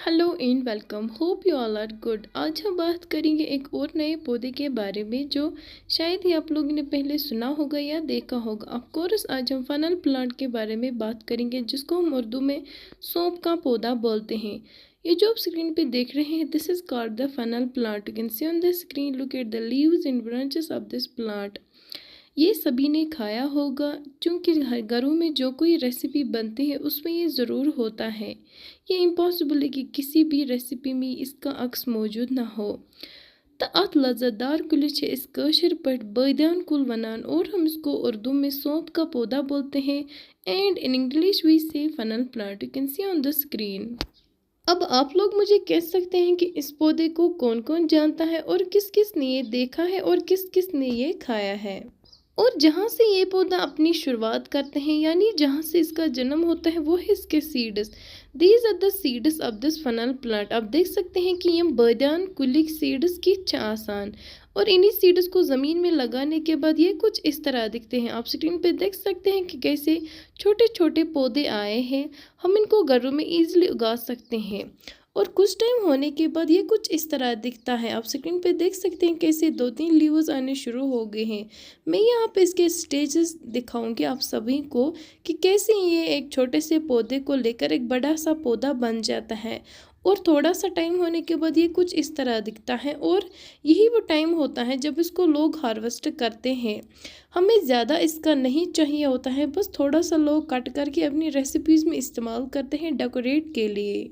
Hello and welcome, hope you all are good. आज हम बात करेंगे एक और नए पौधे के बारे में जो शायद ही आप लोगों ने पहले सुना होगा या देखा होगा। ऑफ कोर्स आज हम फनल प्लांट के बारे में बात करेंगे जिसको हम उर्दू में सौंफ का पौधा बोलते हैं। ये जो आप स्क्रीन पे देख रहे हैं, this is called the funnel plant. You can see on the screen, look at the leaves and branches of this plant. ये सभी ने खाया होगा क्योंकि घरों में जो कोई रेसिपी बनती है उसमें ये ज़रूर होता है। ये इम्पॉसिबल है कि किसी भी रेसिपी में इसका अक्स मौजूद ना हो। तो अत लज़तदार कुलिश है इस कशर पट बैदान कुल वनान, और हम इसको उर्दू में सौंफ का पौधा बोलते हैं। एंड इन इंग्लिश वी से funnel plant. You can see on the screen. अब आप लोग मुझे कह सकते हैं कि इस पौधे को कौन कौन जानता है और किस किस ने ये देखा है और किस किस ने ये खाया है। और जहाँ से ये पौधा अपनी शुरुआत करते हैं यानी जहाँ से इसका जन्म होता है वो है इसके seeds. These are the seeds of this fennel plant. आप देख सकते हैं कि ये बैदान कुलिक सीड्स की आसान, और इन्हीं सीड्स को ज़मीन में लगाने के बाद ये कुछ इस तरह दिखते हैं। आप स्क्रीन पे देख सकते हैं कि कैसे छोटे छोटे पौधे आए हैं। हम इनको घरों में ईजिली उगा सकते हैं और कुछ टाइम होने के बाद ये कुछ इस तरह दिखता है। आप स्क्रीन पे देख सकते हैं कैसे 2-3 लीव्स आने शुरू हो गए हैं। मैं यहाँ पे इसके स्टेजेस दिखाऊंगी आप सभी को कि कैसे ये एक छोटे से पौधे को लेकर एक बड़ा सा पौधा बन जाता है, और थोड़ा सा टाइम होने के बाद ये कुछ इस तरह दिखता है। और यही वो टाइम होता है जब इसको लोग हार्वेस्ट करते हैं। हमें ज़्यादा इसका नहीं चाहिए होता है, बस थोड़ा सा लोग कट करके अपनी रेसिपीज़ में इस्तेमाल करते हैं डेकोरेट के लिए।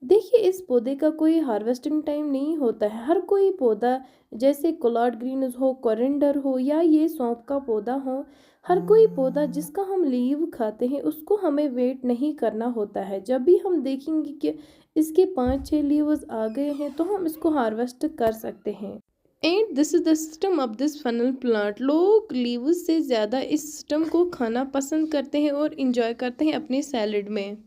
देखिए, इस पौधे का कोई हार्वेस्टिंग टाइम नहीं होता है। हर कोई पौधा, जैसे कोलार्ड ग्रीन्स हो, कोरिएंडर हो या ये सौंफ का पौधा हो, हर कोई पौधा जिसका हम लीव खाते हैं उसको हमें वेट नहीं करना होता है। जब भी हम देखेंगे कि इसके 5-6 लीव्स आ गए हैं तो हम इसको हार्वेस्ट कर सकते हैं। And this is the system of this fennel plant. लोग लीव्स से ज़्यादा इस सिस्टम को खाना पसंद करते हैं और इंजॉय करते हैं अपने सैलेड में।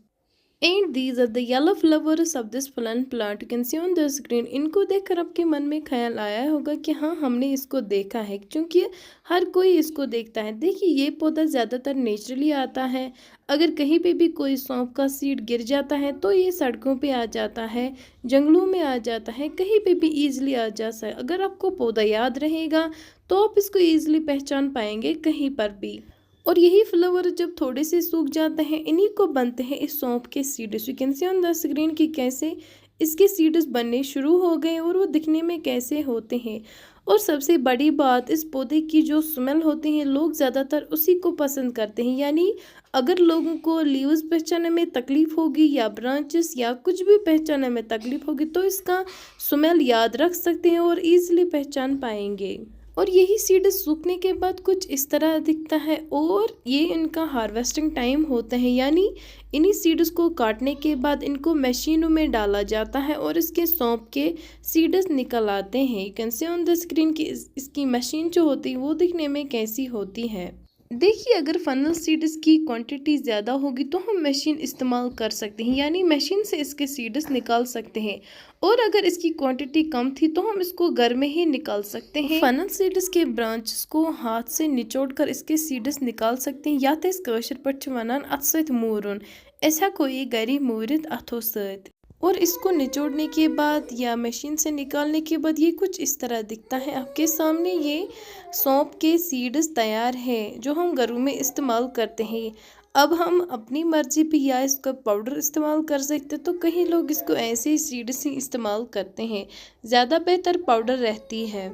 And these are the yellow flowers of this फलन plant. You can see on the screen. इनको देखकर आपके मन में ख्याल आया होगा कि हाँ, हमने इसको देखा है, क्योंकि हर कोई इसको देखता है। देखिए, ये पौधा ज़्यादातर नेचुरली आता है। अगर कहीं पे भी कोई सौंफ का सीड गिर जाता है तो ये सड़कों पे आ जाता है, जंगलों में आ जाता है, कहीं पे भी ईजिली आ जाता है। अगर आपको पौधा याद रहेगा तो आप इसको ईजिली पहचान पाएंगे कहीं पर भी। और यही फ्लावर जब थोड़े से सूख जाते हैं, इन्हीं को बनते हैं इस सौंफ के seeds. You can see on the screen कि कैसे इसके सीड्स बनने शुरू हो गए और वो दिखने में कैसे होते हैं। और सबसे बड़ी बात, इस पौधे की जो स्मेल होती है लोग ज़्यादातर उसी को पसंद करते हैं। यानी अगर लोगों को लीव्स पहचानने में तकलीफ़ होगी या ब्रांचेस या कुछ भी पहचानने में तकलीफ़ होगी तो इसका स्मेल याद रख सकते हैं और ईजिली पहचान पाएंगे। और यही सीड्स सूखने के बाद कुछ इस तरह दिखता है, और ये इनका हार्वेस्टिंग टाइम होता है। यानी इन्हीं सीड्स को काटने के बाद इनको मशीनों में डाला जाता है और इसके सौंफ के सीड्स निकल आते हैं। You can see on the screen की इसकी मशीन जो होती है वो दिखने में कैसी होती है। देखिए, अगर फनल सीड्स की क्वांटिटी ज़्यादा होगी तो हम मशीन इस्तेमाल कर सकते हैं, यानी मशीन से इसके सीड्स निकाल सकते हैं। और अगर इसकी क्वांटिटी कम थी तो हम इसको घर में ही निकाल सकते हैं। फनल सीड्स के ब्रांचेस को हाथ से निचोड़ कर इसके सीड्स निकाल सकते हैं, या तो इस कशर पट वनान अत सत मूरुन। ऐसा कोई गरी मूरित अथो सत। और इसको निचोड़ने के बाद या मशीन से निकालने के बाद ये कुछ इस तरह दिखता है आपके सामने। ये सौंफ के सीड्स तैयार हैं जो हम घरों में इस्तेमाल करते हैं। अब हम अपनी मर्जी भी या इसका पाउडर इस्तेमाल कर सकते हैं, तो कई लोग इसको ऐसे ही सीड्स ही इस्तेमाल करते हैं। ज़्यादा बेहतर पाउडर रहती है।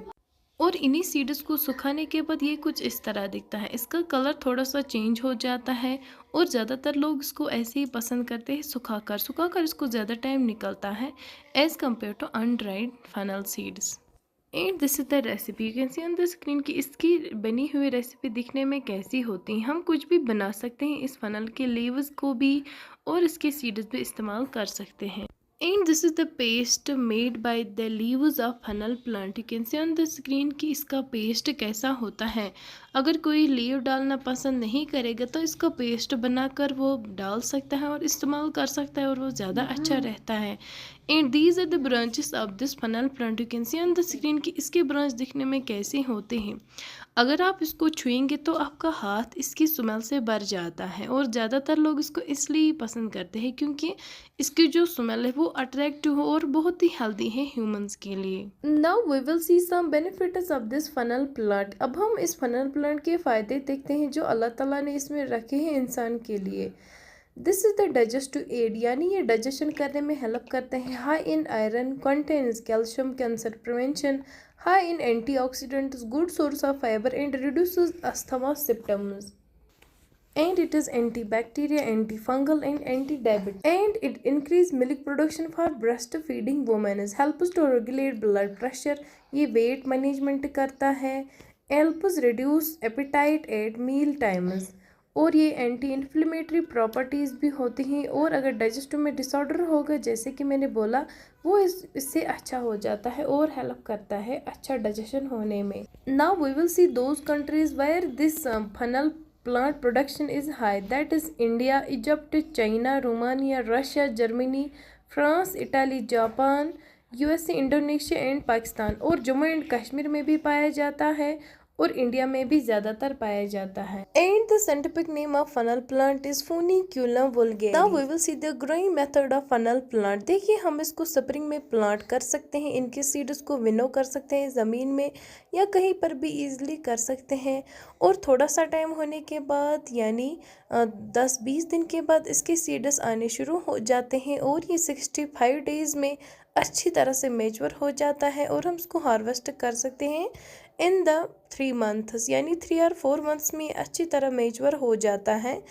और इन्हीं सीड्स को सुखाने के बाद ये कुछ इस तरह दिखता है। इसका कलर थोड़ा सा चेंज हो जाता है और ज़्यादातर लोग इसको ऐसे ही पसंद करते हैं सुखाकर इसको ज़्यादा टाइम निकलता है as compare to undried fennel seeds. And this is the recipe. You can see on the screen की इसकी बनी हुई रेसिपी दिखने में कैसी होती है। हम कुछ भी बना सकते हैं इस फनल के लीव्स को भी, और इसके सीड्स भी इस्तेमाल कर सकते हैं। And this is the paste made by the leaves of fennel plant. You can see on the screen कि इसका पेस्ट कैसा होता है। अगर कोई लीव डालना पसंद नहीं करेगा तो इसका पेस्ट बनाकर वो डाल सकता है और इस्तेमाल कर सकता है, और वो ज़्यादा अच्छा रहता है। And these are the branches of this fennel plant. You can see on the screen कि इसके ब्रांच दिखने में कैसे होते हैं। अगर आप इसको छुएंगे तो आपका हाथ इसकी स्मेल से भर जाता है, और ज़्यादातर लोग इसको इसलिए पसंद करते हैं क्योंकि इसकी जो स्मेल है वो अट्रैक्टिव हो और बहुत ही हेल्दी है ह्यूमंस के लिए। Now we will see some benefits of this fennel plant. अब हम इस फनल प्लांट के फ़ायदे देखते हैं जो अल्लाह ताला ने इसमें रखे हैं इंसान के लिए। This is the digestive aid, यानी ये डाइजेशन करने में हेल्प करते हैं। High in iron, contains calcium, cancer prevention, high in antioxidants, good source of fibre and reduces asthma symptoms, and it is antibacterial, antifungal and anti-diabetic, and it increase milk production for breastfeeding women, helps to regulate blood pressure, ये weight management करता है, helps reduce appetite at meal times, और ये anti inflammatory properties भी होती हैं। और अगर डाइजेस्टिव में डिसऑर्डर होगा जैसे कि मैंने बोला, वो इससे अच्छा हो जाता है और हेल्प करता है अच्छा डाइजेशन होने में। Now we will see those countries where this fennel plant production is high, that is India, Egypt, China, Romania, Russia, Germany, France, Italy, Japan, USA, Indonesia and Pakistan. और जम्मू एंड कश्मीर में भी पाया जाता है और इंडिया में भी ज़्यादातर पाया जाता है। And the scientific name of fennel plant is foeniculum vulgare. Now we will see the growing method of fennel plant. देखिए, हम इसको स्प्रिंग में प्लांट कर सकते हैं, इनके सीड्स को विनो कर सकते हैं ज़मीन में या कहीं पर भी इजीली कर सकते हैं। और थोड़ा सा टाइम होने के बाद, यानी 10-20 दिन के बाद इसके सीड्स आने शुरू हो जाते हैं और ये 65 डेज़ में अच्छी तरह से मेच्योर हो जाता है और हम इसको हार्वेस्ट कर सकते हैं इन द 3 मंथ्स, यानी 3 और 4 मंथ्स में अच्छी तरह मेच्योर हो जाता है।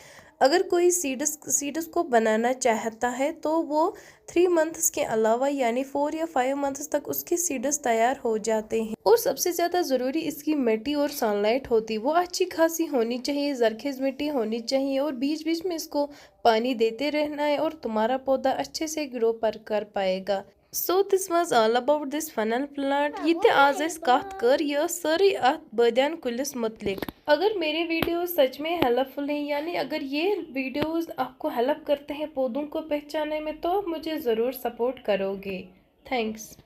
अगर कोई सीड्स को बनाना चाहता है तो वो 3 मंथ्स के अलावा यानी 4 या 5 मंथ्स तक उसके सीड्स तैयार हो जाते हैं। और सबसे ज़्यादा ज़रूरी इसकी मिट्टी और सनलाइट होती, वो अच्छी खासी होनी चाहिए, जरखेज़ मिट्टी होनी चाहिए और बीच बीच में इसको पानी देते रहना है और तुम्हारा पौधा अच्छे से ग्रो कर पाएगा। So this was all about this funnel plant. ये ते आज इस कथ कर ये सारी अत बदियान कुलिस मुतलिक। अगर मेरे वीडियोस सच में हेल्पफुल हैं, यानी अगर ये वीडियोस आपको हेल्प करते हैं पौधों को पहचानने में, तो आप मुझे ज़रूर सपोर्ट करोगे। थैंक्स।